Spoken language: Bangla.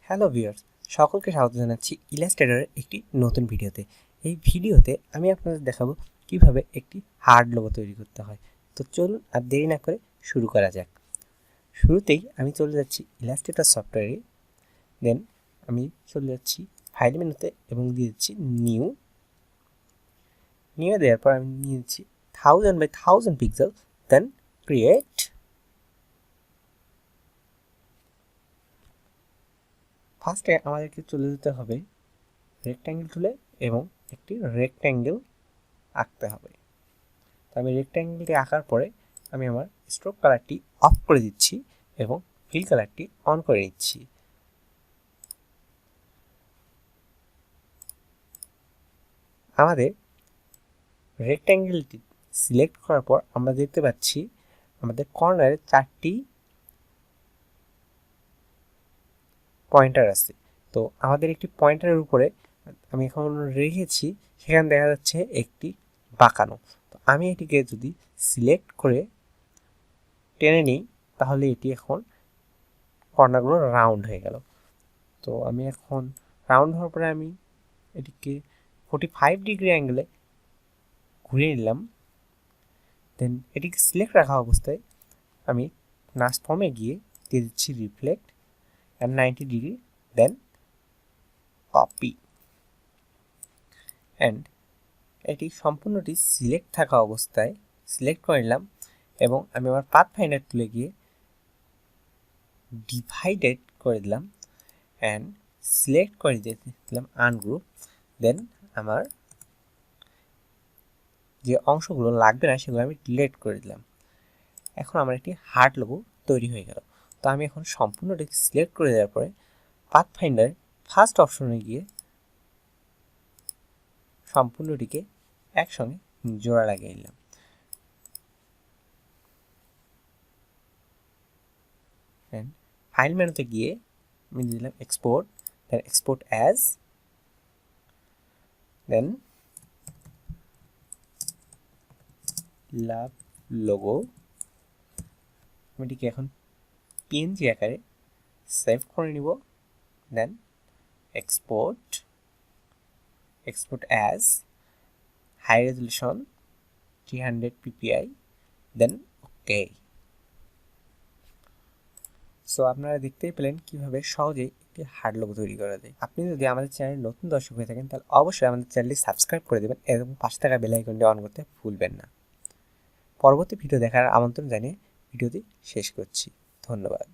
হ্যালো ভিউয়ার্স, সকলকে স্বাগত জানাচ্ছি ইলাস্ট্রেটরের একটি নতুন ভিডিওতে। এই ভিডিওতে আমি আপনাদের দেখাবো কিভাবে একটি হার্ড লোগো তৈরি করতে হয়। তো চলুন আর দেরি না করে শুরু করা যাক। শুরুতেই আমি চলে যাচ্ছি ইলাস্ট্রেটর সফটওয়্যারে, দেন আমি চলে যাচ্ছি ফাইল মেনুতে এবং দিয়ে দিচ্ছি নিউ দেওয়ার পর আমি নিয়ে দিচ্ছি 1000 by 1000 পিক্সেল, দেন ক্রিয়েট। ফার্স্টে আমাদেরকে চলে যেতে হবে রেক্ট্যাঙ্গেল টুলে এবং একটি রেক্ট্যাঙ্গেল আঁকতে হবে। তো আমি রেক্ট্যাঙ্গেলটি আঁকার পরে আমি আমার স্ট্রোক কালারটি অফ করে দিচ্ছি এবং ফিল কালারটি অন করে নিচ্ছি। আমাদের রেক্ট্যাঙ্গেলটি সিলেক্ট করার পর আমরা দেখতে পাচ্ছি আমাদের কর্নারে 4টি পয়েন্টার আছে। তো আমাদের একটি পয়েন্টারের উপরে আমি এখন রেখেছি, সেখানে দেখা যাচ্ছে একটি বাঁকানো। তো আমি এটিকে যদি সিলেক্ট করে টেনে নিই তাহলে এটি এখন কর্নারগুলো রাউন্ড হয়ে গেল। তো আমি এখন রাউন্ড হওয়ার পরে আমি এটিকে 45 ডিগ্রি অ্যাঙ্গেলে ঘুরিয়ে নিলাম। দেন এটিকে সিলেক্ট রাখা অবস্থায় আমি নাস্ট ফর্মে গিয়ে দিয়ে দিচ্ছি reflect and 90 degree, then copy. And এটি সম্পূর্ণটি সিলেক্ট থাকা অবস্থায় সিলেক্ট করে নিলাম এবং আমি আমার পাথ ফাইন্ডার তুলে গিয়ে ডিভাইডেড করে দিলাম অ্যান্ড সিলেক্ট করে দিলাম আনগ্রুপ। দেন আমার যে অংশগুলো লাগবে না সেগুলো আমি ডিলিট করে দিলাম। এখন আমার একটি হার্ড লোগো তৈরি হয়ে গেল। তো আমি এখন সম্পূর্ণটি সিলেক্ট করে দেওয়ার পরে পাথ ফাইন্ডার ফার্স্ট অপশনে গিয়ে সম্পূর্ণটিকে একসঙ্গে জোড়া লাগিয়ে নিলাম। ফাইল মেনুতে গিয়ে আমি দিলাম export, then export as, then love logo. আমি এটিকে এখন পিএনজি আকারে সেভ করে নিব, then export as high resolution 300 ppi, then okay. So আপনারা দেখতেই পেলেন কিভাবে সহজেই একটি হার্ড লোগো তৈরি করা যায়। আপনি যদি আমাদের চ্যানেলে নতুন দর্শক হয়ে থাকেন তাহলে অবশ্যই আমাদের চ্যানেলটি সাবস্ক্রাইব করে দেবেন এবং পাশে থাকা বেল আইকনটি অন করতে ভুলবেন না। পরবর্তী ভিডিও দেখার আমন্ত্রণ জানিয়ে ভিডিওটি শেষ করছি। ধন্যবাদ।